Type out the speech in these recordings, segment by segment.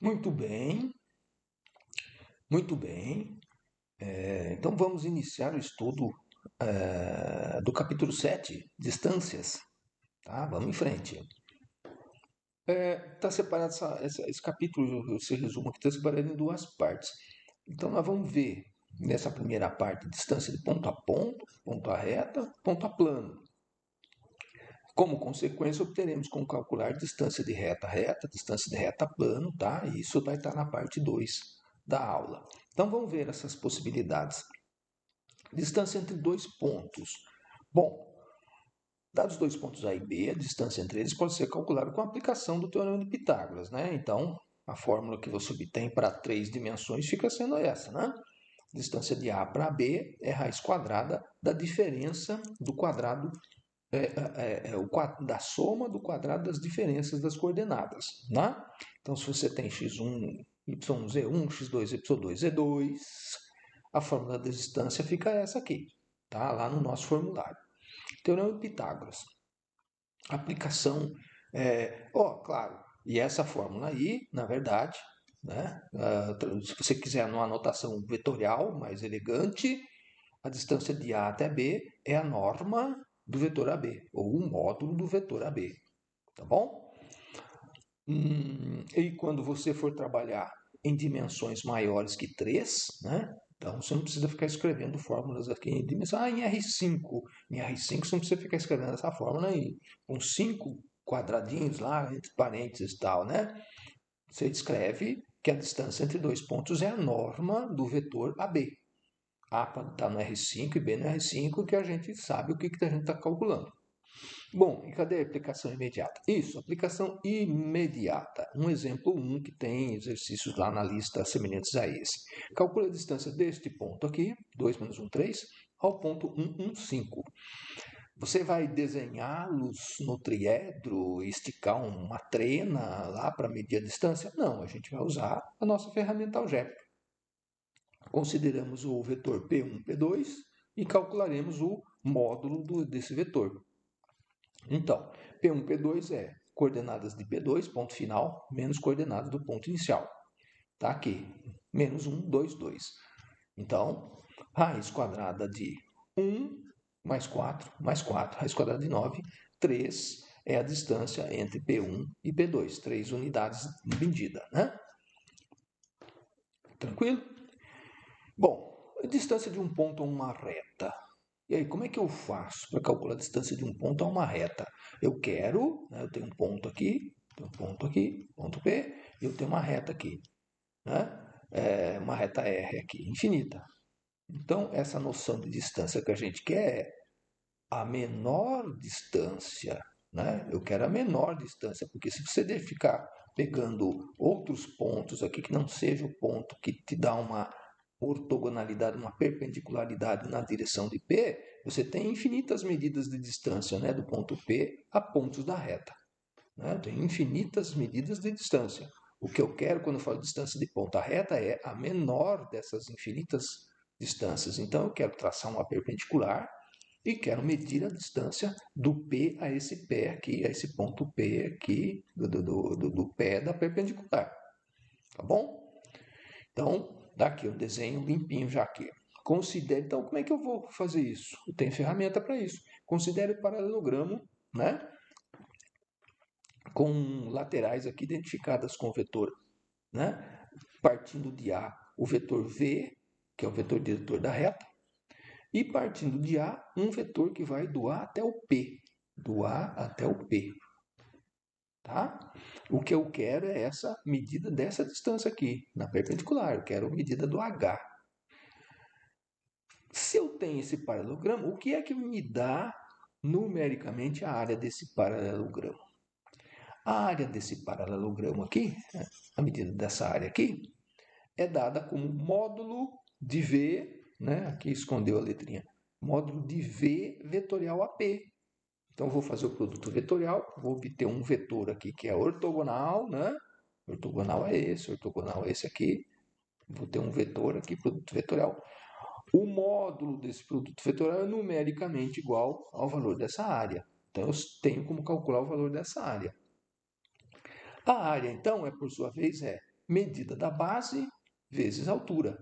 Muito bem, muito bem. Então vamos iniciar o estudo do capítulo 7, distâncias. Tá? Vamos em frente. Está separado esse capítulo, esse resumo aqui está separado em duas partes. Então nós vamos ver nessa primeira parte distância de ponto a ponto, ponto a reta, ponto a plano. Como consequência, obteremos como calcular distância de reta a reta, distância de reta a plano, tá? E isso vai estar na parte 2 da aula. Então vamos ver essas possibilidades. Distância entre dois pontos. Bom, dados dois pontos A e B, a distância entre eles pode ser calculada com a aplicação do Teorema de Pitágoras, né? Então, a fórmula que você obtém para 3 dimensões fica sendo essa, né? Distância de A para B é raiz quadrada da diferença do quadrado, da soma do quadrado das diferenças das coordenadas, né? Então, se você tem x1, y1z1, x2, y2z2, a fórmula da distância fica essa aqui, tá? Lá no nosso formulário. Teorema de Pitágoras. Aplicação, claro, e essa fórmula aí, na verdade, né? Se você quiser numa anotação vetorial mais elegante, a distância de A até B é a norma do vetor AB, ou o módulo do vetor AB, tá bom? E quando você for trabalhar em dimensões maiores que 3, né? Então você não precisa ficar escrevendo fórmulas aqui em dimensão. Em R5. Em R5 você não precisa ficar escrevendo essa fórmula aí com 5 quadradinhos lá, entre parênteses e tal, né? Você escreve que a distância entre dois pontos é a norma do vetor AB. A está no R5 e B no R5, que a gente sabe o que a gente está calculando. Bom, e cadê a aplicação imediata? Isso, aplicação imediata. Um exemplo 1 que tem exercícios lá na lista semelhantes a esse. Calcula a distância deste ponto aqui, 2 menos 1, 3, ao ponto 1, 1, 5. Você vai desenhá-los no triedro, esticar uma trena lá para medir a distância? Não, a gente vai usar a nossa ferramenta algébrica. Consideramos o vetor P1, P2 e calcularemos o módulo desse vetor. Então, P1, P2 é coordenadas de P2, ponto final, menos coordenadas do ponto inicial. Está aqui, menos 1, 2, 2. Então, raiz quadrada de 1 mais 4, raiz quadrada de 9, 3 é a distância entre P1 e P2, 3 unidades de medida, né? Tranquilo? Bom, a distância de um ponto a uma reta. E aí, como é que eu faço para calcular a distância de um ponto a uma reta? Eu quero, né, eu tenho um ponto aqui, ponto P, e eu tenho uma reta aqui, né? Uma reta R aqui, infinita. Então, essa noção de distância que a gente quer é a menor distância, né? Eu quero a menor distância, porque se você ficar pegando outros pontos aqui que não seja o ponto que te dá uma ortogonalidade, uma perpendicularidade na direção de P, você tem infinitas medidas de distância, né, do ponto P a pontos da reta. Né? Tem infinitas medidas de distância. O que eu quero quando eu falo de distância de ponta a reta é a menor dessas infinitas distâncias. Então eu quero traçar uma perpendicular e quero medir a distância do P a esse pé aqui, a esse ponto P aqui, do pé da perpendicular. Tá bom? Então, daqui um desenho limpinho já aqui. Considere, então, como é que eu vou fazer isso? Eu tenho ferramenta para isso. Considere o paralelogramo, né? Com laterais aqui identificadas com o vetor, né? Partindo de A, o vetor V, que é o vetor diretor da reta, e partindo de A, um vetor que vai do A até o P. Do A até o P. Tá? O que eu quero é essa medida dessa distância aqui, na perpendicular. Eu quero a medida do H. Se eu tenho esse paralelogramo, o que é que me dá numericamente a área desse paralelogramo? A área desse paralelogramo aqui, a medida dessa área aqui, é dada como módulo de V, né? Aqui escondeu a letrinha, módulo de V vetorial AP. Então, vou fazer o produto vetorial, vou obter um vetor aqui que é ortogonal, né? Ortogonal é esse aqui. Vou ter um vetor aqui, produto vetorial. O módulo desse produto vetorial é numericamente igual ao valor dessa área. Então, eu tenho como calcular o valor dessa área. A área, então, por sua vez, é medida da base vezes altura.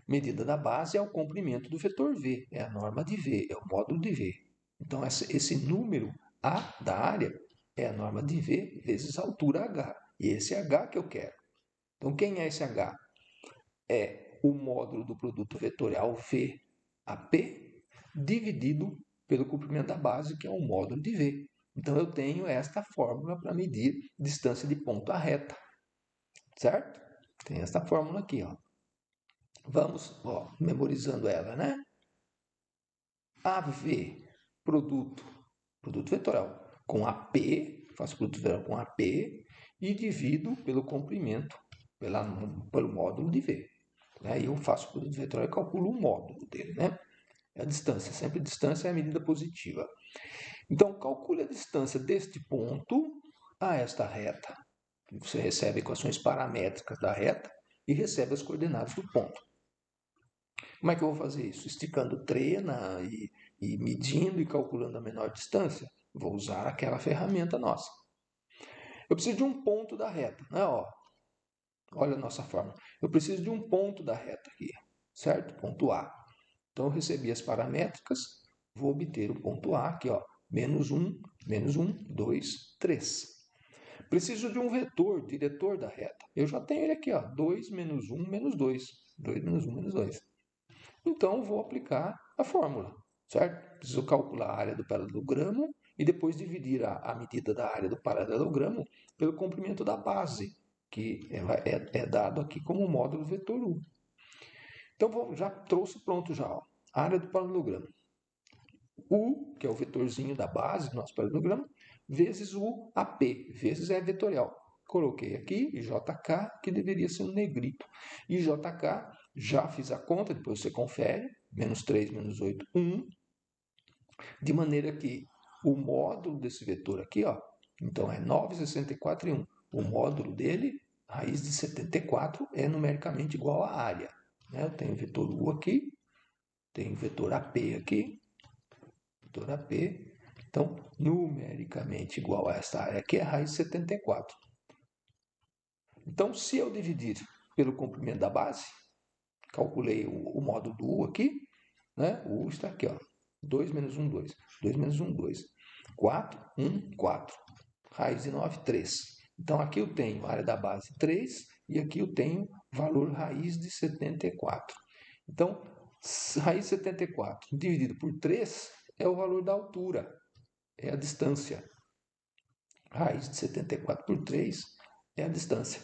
Medida da base é o comprimento do vetor V, é a norma de V, é o módulo de V. Então, esse número A da área é a norma de V vezes a altura H. E esse é H que eu quero. Então, quem é esse H? É o módulo do produto vetorial VAP dividido pelo comprimento da base, que é o módulo de V. Então, eu tenho esta fórmula para medir distância de ponto à reta. Certo? Tem esta fórmula aqui, ó. Vamos, ó, memorizando ela, né? AV, produto vetorial com AP, faço produto vetorial com AP e divido pelo comprimento, pelo módulo de V. Aí eu faço o produto vetorial e calculo o módulo dele, né? É a distância, sempre a distância é a medida positiva. Então, calcule a distância deste ponto a esta reta. Você recebe equações paramétricas da reta e recebe as coordenadas do ponto. Como é que eu vou fazer isso? Esticando trena e medindo e calculando a menor distância? Vou usar aquela ferramenta nossa. Eu preciso de um ponto da reta, né? Ó, olha a nossa fórmula. Eu preciso de um ponto da reta aqui, certo? Ponto A. Então, eu recebi as paramétricas, vou obter o ponto A aqui, ó. Menos 1, 2, 3. Preciso de um vetor, diretor da reta. Eu já tenho ele aqui, ó. 2 menos 1 menos 2. 2 menos 1 menos 2. Então, vou aplicar a fórmula, certo? Preciso calcular a área do paralelogramo e depois dividir a medida da área do paralelogramo pelo comprimento da base, que é dado aqui como módulo vetor U. Então, já trouxe pronto já, ó, a área do paralelogramo. U, que é o vetorzinho da base do nosso paralelogramo, vezes o AP, vezes é vetorial. Coloquei aqui JK, que deveria ser um negrito. E JK, já fiz a conta, depois você confere, menos 3, menos 8, 1. De maneira que o módulo desse vetor aqui, ó, então é 9, 64 e 1. O módulo dele, raiz de 74, é numericamente igual à área. Né? Eu tenho o vetor U aqui, tenho o vetor AP aqui, vetor AP. Então, numericamente igual a esta área aqui é a raiz de 74. Então, se eu dividir pelo comprimento da base, calculei o módulo do U aqui, né? O U está aqui, ó. 2 menos 1, 2. 2 menos 1, 2. 4, 1, 4. Raiz de 9, 3. Então, aqui eu tenho a área da base 3 e aqui eu tenho valor raiz de 74. Então, raiz de 74 dividido por 3 é o valor da altura, é a distância. Raiz de 74 por 3 é a distância.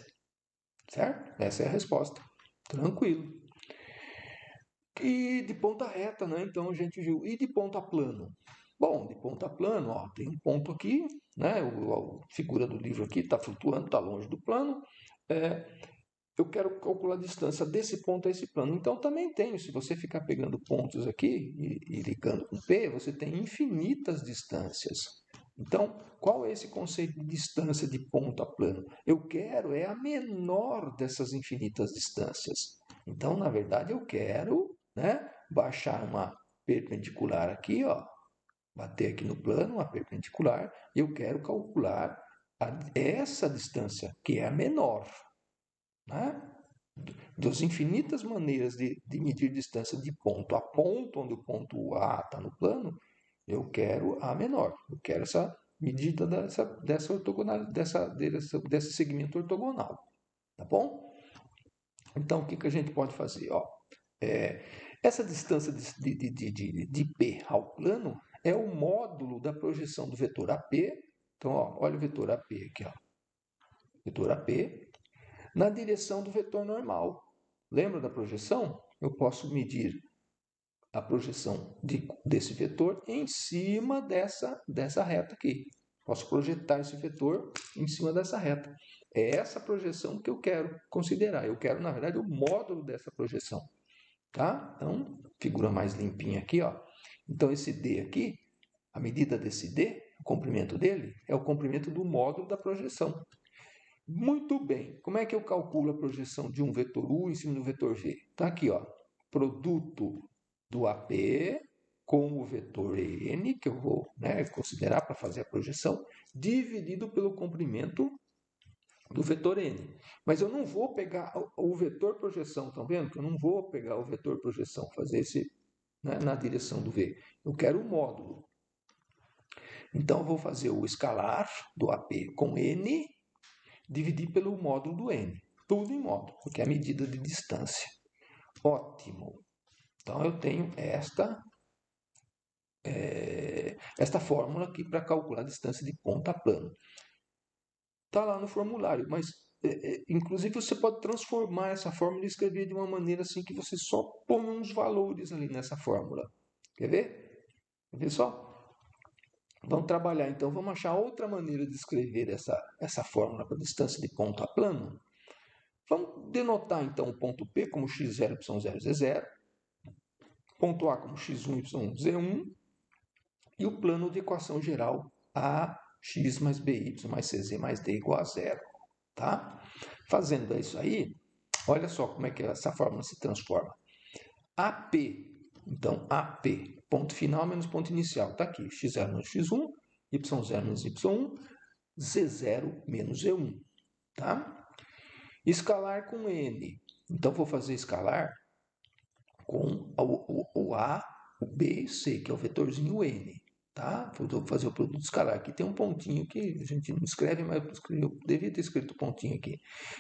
Certo? Essa é a resposta. Tranquilo. E de ponta reta, né? Então a gente viu. E de ponta plano? Bom, de ponta plano, ó, tem um ponto aqui, né? A figura do livro aqui está flutuando, está longe do plano. Eu quero calcular a distância desse ponto a esse plano. Então também tenho, se você ficar pegando pontos aqui e ligando com P, você tem infinitas distâncias. Então, qual é esse conceito de distância de ponto a plano? Eu quero é a menor dessas infinitas distâncias. Então, na verdade, eu quero, né, baixar uma perpendicular aqui, ó, bater aqui no plano, uma perpendicular, e eu quero calcular essa distância, que é a menor. Né? Das infinitas maneiras de medir distância de ponto a ponto, onde o ponto A está no plano, eu quero a menor. Eu quero essa medida dessa ortogonal, desse segmento ortogonal. Tá bom? Então, o que a gente pode fazer? Ó, essa distância de P ao plano é o módulo da projeção do vetor AP. Então, ó, olha o vetor AP aqui. Ó. Vetor AP na direção do vetor normal. Lembra da projeção? Eu posso medir a projeção desse vetor em cima dessa reta aqui. Posso projetar esse vetor em cima dessa reta. É essa projeção que eu quero considerar. Eu quero, na verdade, o módulo dessa projeção. Tá? Então, figura mais limpinha aqui. Ó. Então, esse D aqui, a medida desse D, o comprimento dele, é o comprimento do módulo da projeção. Muito bem. Como é que eu calculo a projeção de um vetor U em cima do vetor V? Está aqui, ó. Produto do AP com o vetor N, que eu vou considerar para fazer a projeção, dividido pelo comprimento do vetor n. Mas eu não vou pegar o vetor projeção, estão vendo? Que eu não vou pegar o vetor projeção, fazer esse, né, na direção do v. Eu quero o módulo. Então, eu vou fazer o escalar do AP com n, dividir pelo módulo do n. Tudo em módulo, porque é a medida de distância. Ótimo. Então, eu tenho esta fórmula aqui para calcular a distância de ponta a plano. Está lá no formulário, mas inclusive você pode transformar essa fórmula e escrever de uma maneira assim que você só põe uns valores ali nessa fórmula. Quer ver? Quer ver só? Vamos trabalhar então, vamos achar outra maneira de escrever essa fórmula para distância de ponto a plano. Vamos denotar então o ponto P como x0, y0, z0, ponto A como x1, y1, z1, e o plano de equação geral ax mais by mais cz mais d igual a zero. Tá? Fazendo isso aí, olha só como é que essa fórmula se transforma. AP, então AP, ponto final menos ponto inicial, está aqui, x0 menos x1, y0 menos y1, z0 menos z1, tá? Escalar com n, então vou fazer escalar com o A, o B e o C, que é o vetorzinho n, tá? Vou fazer o produto escalar. Aqui tem um pontinho que a gente não escreve, mas eu devia ter escrito pontinho aqui.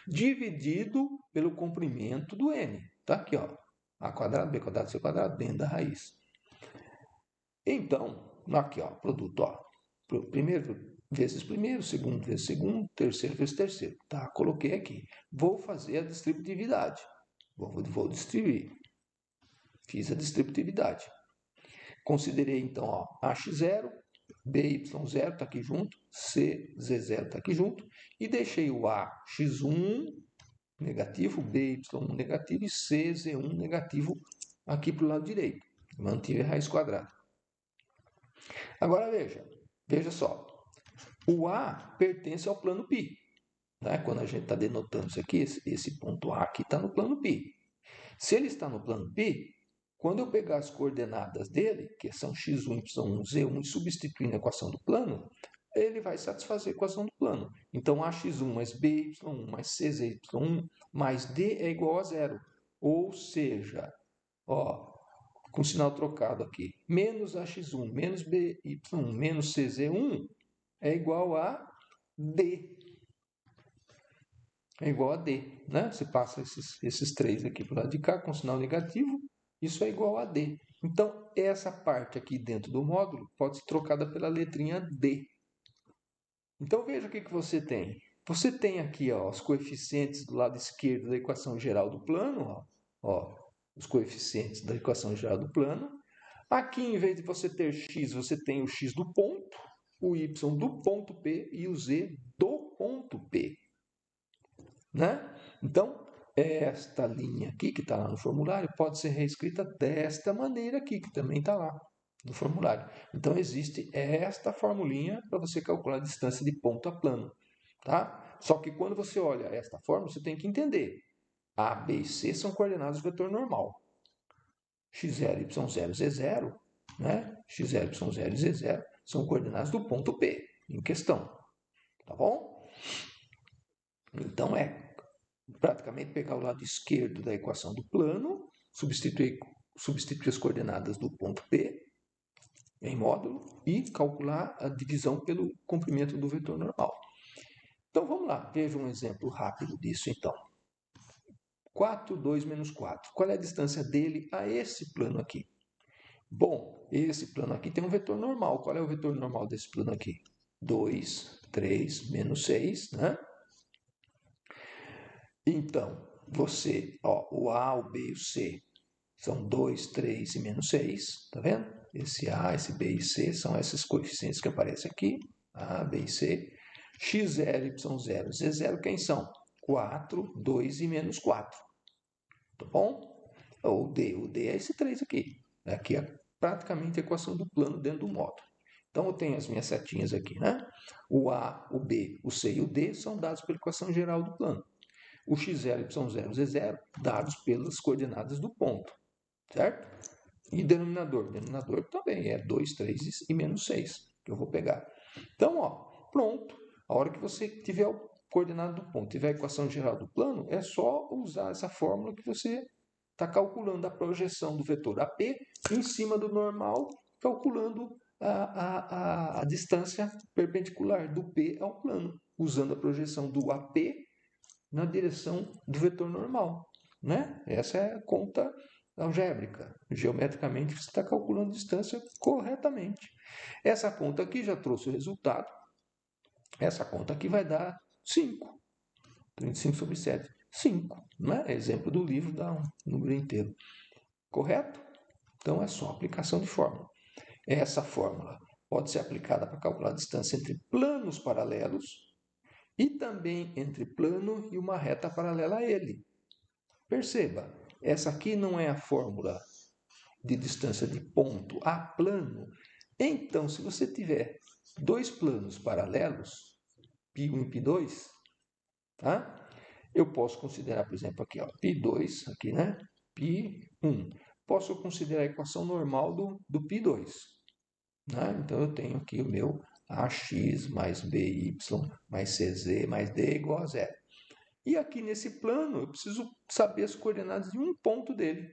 Dividido pelo comprimento do n. Tá aqui, ó. A quadrado, B quadrado, C quadrado, dentro da raiz. Então, aqui, ó, produto, ó. Primeiro vezes primeiro, segundo vezes segundo, terceiro vezes terceiro. Tá? Coloquei aqui. Vou fazer a distributividade. Vou distribuir. Fiz a distributividade. Considerei, então, ó, AX0, BY0 está aqui junto, CZ0 está aqui junto, e deixei o AX1 negativo, BY1 negativo e CZ1 negativo aqui para o lado direito. Mantive a raiz quadrada. Agora veja só. O A pertence ao plano π. Né? Quando a gente está denotando isso aqui, esse ponto A aqui está no plano π. Se ele está no plano π, quando eu pegar as coordenadas dele, que são x1, y1, z1, e substituir na equação do plano, ele vai satisfazer a equação do plano. Então, ax1 mais by1 mais czy1 mais d é igual a zero. Ou seja, ó, com sinal trocado aqui, menos ax1 menos by1 menos cz1 é igual a d. É igual a d. Né? Você passa esses três aqui para o lado de cá com sinal negativo, isso é igual a d. Então, essa parte aqui dentro do módulo pode ser trocada pela letrinha d. Então, veja o que você tem. Você tem aqui ó, os coeficientes do lado esquerdo da equação geral do plano. Ó, os coeficientes da equação geral do plano. Aqui, em vez de você ter x, você tem o x do ponto, o y do ponto P e o z do ponto P. Né? Então, esta linha aqui, que está lá no formulário, pode ser reescrita desta maneira aqui, que também está lá no formulário. Então, existe esta formulinha para você calcular a distância de ponto a plano. Tá? Só que quando você olha esta fórmula, você tem que entender. A, B e C são coordenadas do vetor normal. x0, y0, z0, né? x0, y0 e z0 são coordenadas do ponto P em questão. Tá bom? Então, praticamente pegar o lado esquerdo da equação do plano, substituir as coordenadas do ponto P em módulo e calcular a divisão pelo comprimento do vetor normal. Então vamos lá, veja um exemplo rápido disso então. 4, 2 menos 4. Qual é a distância dele a esse plano aqui? Bom, esse plano aqui tem um vetor normal. Qual é o vetor normal desse plano aqui? 2, 3, menos 6, né? Então, o A, o B e o C são 2, 3 e menos 6, tá vendo? Esse A, esse B e C são esses coeficientes que aparecem aqui, A, B e C. X0, Y0, Z0, quem são? 4, 2 e menos 4, tá bom? O D é esse 3 aqui. Aqui é praticamente a equação do plano dentro do módulo. Então, eu tenho as minhas setinhas aqui, né? O A, o B, o C e o D são dados pela equação geral do plano. O x0, y0, z0, dados pelas coordenadas do ponto, certo? E denominador? Denominador também é 2, 3 e menos 6, que eu vou pegar. Então, ó, pronto. A hora que você tiver coordenada do ponto tiver a equação geral do plano, é só usar essa fórmula que você está calculando a projeção do vetor AP em cima do normal, calculando a distância perpendicular do P ao plano, usando a projeção do AP na direção do vetor normal. Né? Essa é a conta algébrica. Geometricamente, você está calculando a distância corretamente. Essa conta aqui já trouxe o resultado. Essa conta aqui vai dar 5. 35 sobre 7. 5. Né? Exemplo do livro dá um número inteiro. Correto? Então, é só aplicação de fórmula. Essa fórmula pode ser aplicada para calcular a distância entre planos paralelos e também entre plano e uma reta paralela a ele. Perceba, essa aqui não é a fórmula de distância de ponto a plano. Então, se você tiver dois planos paralelos, π1 e π2, tá? Eu posso considerar, por exemplo, aqui, ó, π2, aqui, né? π1. Posso considerar a equação normal do π2. Né? Então, eu tenho aqui o meu ax mais by mais cz mais d igual a zero. E aqui nesse plano, eu preciso saber as coordenadas de um ponto dele.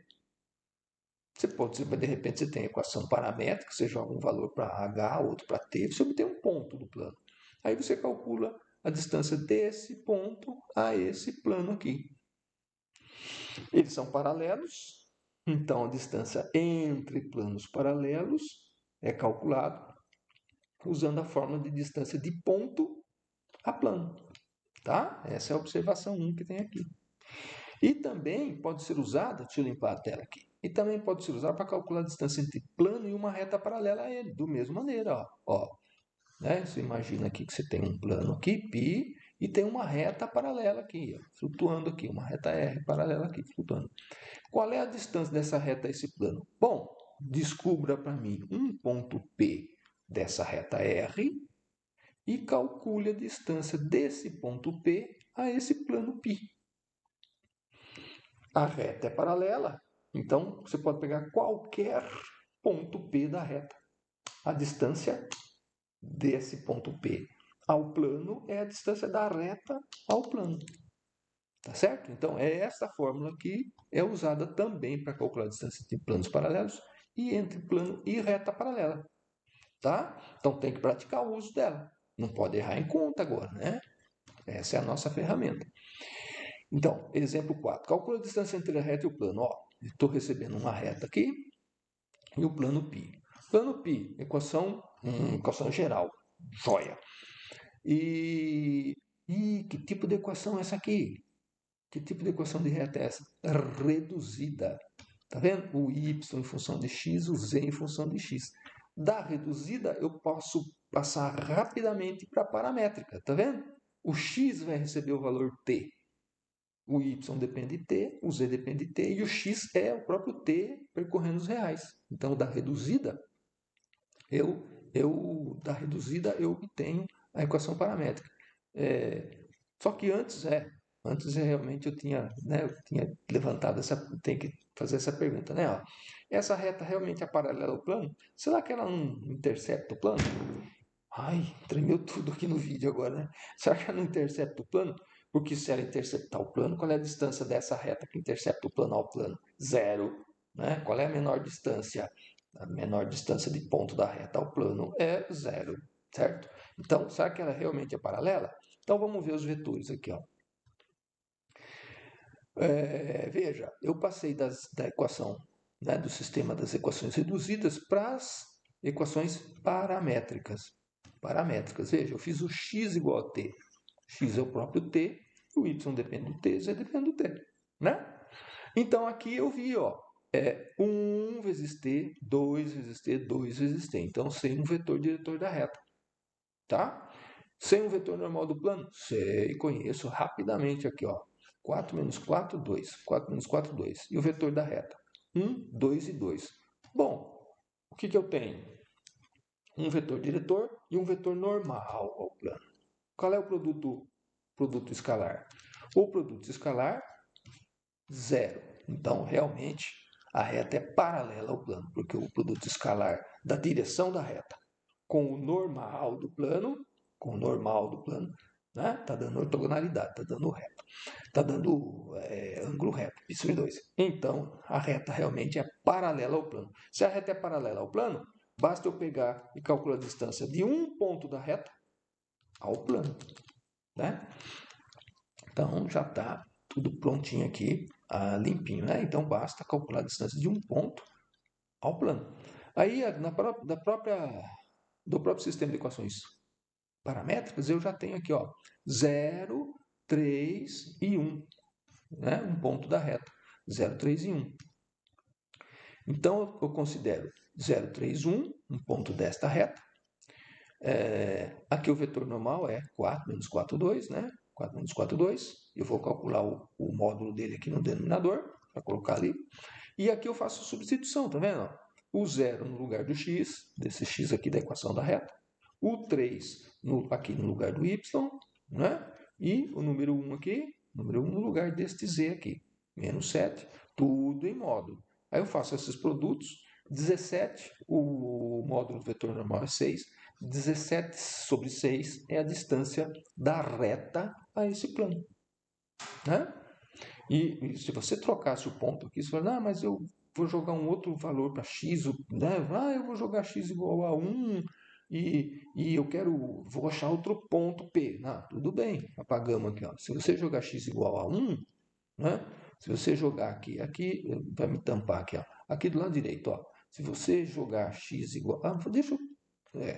Você pode, de repente, você tem a equação paramétrica, você joga um valor para h, outro para t, você obtém um ponto do plano. Aí você calcula a distância desse ponto a esse plano aqui. Eles são paralelos, então a distância entre planos paralelos é calculada usando a fórmula de distância de ponto a plano. Tá? Essa é a observação 1 que tem aqui. E também pode ser usada, deixa eu limpar a tela aqui, e também pode ser usada para calcular a distância entre plano e uma reta paralela a ele, da mesma maneira. Ó, né? Você imagina aqui que você tem um plano aqui, π, e tem uma reta paralela aqui, ó, flutuando aqui, uma reta R paralela aqui, flutuando. Qual é a distância dessa reta a esse plano? Bom, descubra para mim um ponto P dessa reta R e calcule a distância desse ponto P a esse plano π. A reta é paralela, então você pode pegar qualquer ponto P da reta. A distância desse ponto P ao plano é a distância da reta ao plano. Tá certo? Então, é essa fórmula que é usada também para calcular a distância entre planos paralelos e entre plano e reta paralela. Tá? Então, tem que praticar o uso dela. Não pode errar em conta agora, né? Essa é a nossa ferramenta. Então, exemplo 4. Calcula a distância entre a reta e o plano. Estou recebendo uma reta aqui e o plano π. Plano π, equação geral. Joia. E que tipo de equação é essa aqui? Que tipo de equação de reta é essa? Reduzida. Tá vendo? O y em função de x, o z em função de x. Da reduzida, eu posso passar rapidamente para a paramétrica. Tá vendo? O x vai receber o valor t. O y depende de t, o z depende de t e o x é o próprio t percorrendo os reais. Então, da reduzida, eu obtenho a equação paramétrica. Só que antes realmente eu tinha levantado tem que fazer essa pergunta, né? Ó, essa reta realmente é paralela ao plano? Será que ela não intercepta o plano? Ai, tremeu tudo aqui no vídeo agora, né? Será que ela não intercepta o plano? Porque se ela interceptar o plano, qual é a distância dessa reta que intercepta o plano ao plano? Zero. Né? Qual é a menor distância? A menor distância de ponto da reta ao plano é zero, certo? Então, será que ela realmente é paralela? Então, vamos ver os vetores aqui. Ó. Veja, eu passei da equação, né, do sistema das equações reduzidas para as equações paramétricas. Veja, eu fiz o x igual a t. X é o próprio t, o y depende do t, z depende do t. Né? Então, aqui eu vi, ó, 1 vezes t, 2 vezes t, 2 vezes t. Então, sem um vetor diretor da reta. Tá? Sem um vetor normal do plano? Sei, conheço rapidamente aqui, ó. 4 menos 4, 2. 4 menos 4, 2. E o vetor da reta? 1, 2 e 2. Bom, o que eu tenho? Um vetor diretor e um vetor normal ao plano. Qual é o produto escalar? O produto escalar, zero. Então, realmente, a reta é paralela ao plano, porque o produto escalar da direção da reta com o normal do plano né? Está dando ortogonalidade, está dando reto, está dando ângulo reto, isso os dois. Então, a reta realmente é paralela ao plano. Se a reta é paralela ao plano, basta eu pegar e calcular a distância de um ponto da reta ao plano, né? Então, já está tudo prontinho aqui, limpinho, né? Então, basta calcular a distância de um ponto ao plano. Aí, do próprio sistema de equações paramétricas, eu já tenho aqui, ó, 0, 3 e 1, né? Um ponto da reta, 0, 3 e 1. Então, eu considero 0, 3, 1, um ponto desta reta. Aqui o vetor normal é 4 menos 4, 2, né? 4 menos 4, 2. Eu vou calcular o módulo dele aqui no denominador, para colocar ali. E aqui eu faço substituição, tá vendo? O 0 no lugar do x, desse x aqui da equação da reta. O 3 aqui no lugar do y, né? E o número 1 aqui, número 1 no lugar deste z aqui. Menos 7, tudo em módulo. Aí eu faço esses produtos. 17, o módulo do vetor normal é 6. 17 sobre 6 é a distância da reta a esse plano, né? E se você trocasse o ponto aqui, você fala, mas eu vou jogar um outro valor para x, né? Eu vou jogar x igual a 1 e vou achar outro ponto P. Não, tudo bem, apagamos aqui. Ó. Se você jogar x igual a 1, né? Se você jogar aqui, vai me tampar aqui, ó. Aqui do lado direito, ó. Se você jogar x igual a... deixa eu...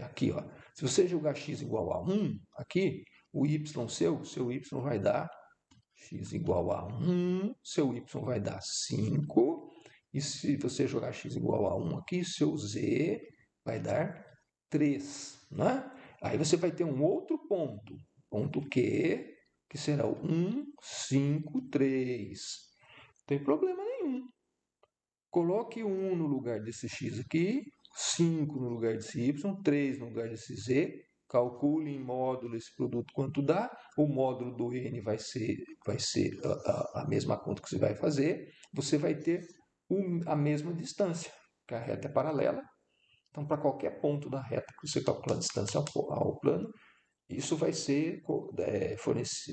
aqui, ó. Se você jogar x igual a 1, aqui, o y seu y vai dar x igual a 1, seu y vai dar 5. E se você jogar x igual a 1 aqui, seu z vai dar 3. Né? Aí você vai ter um outro ponto. Ponto Q, que será o 1, 5, 3. Não tem problema nenhum. Coloque 1 no lugar desse x aqui, 5 no lugar desse y, 3 no lugar desse z. Calcule em módulo esse produto quanto dá. O módulo do n vai ser a mesma conta que você vai fazer. Você vai ter a mesma distância, que a reta é paralela. Então, para qualquer ponto da reta que você calcular a distância ao plano, isso vai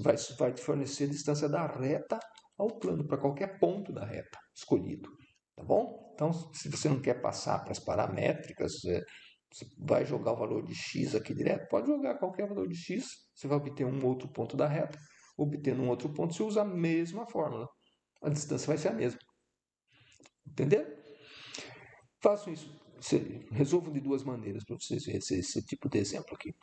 vai te fornecer a distância da reta ao plano, para qualquer ponto da reta escolhido. Tá bom? Então, se você não quer passar para as paramétricas, você vai jogar o valor de x aqui direto, pode jogar qualquer valor de x, você vai obter um outro ponto da reta. Obtendo um outro ponto, você usa a mesma fórmula. A distância vai ser a mesma. Entendeu? Faço isso, resolvo de duas maneiras para vocês verem esse tipo de exemplo aqui.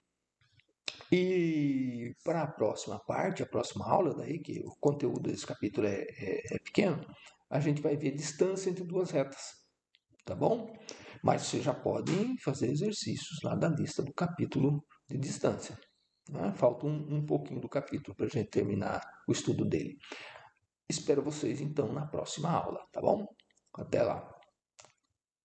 E para a próxima parte, a próxima aula, daí, que o conteúdo desse capítulo é pequeno, a gente vai ver distância entre duas retas, tá bom? Mas vocês já podem fazer exercícios lá da lista do capítulo de distância. Né? Falta um pouquinho do capítulo para a gente terminar o estudo dele. Espero vocês, então, na próxima aula, tá bom? Até lá!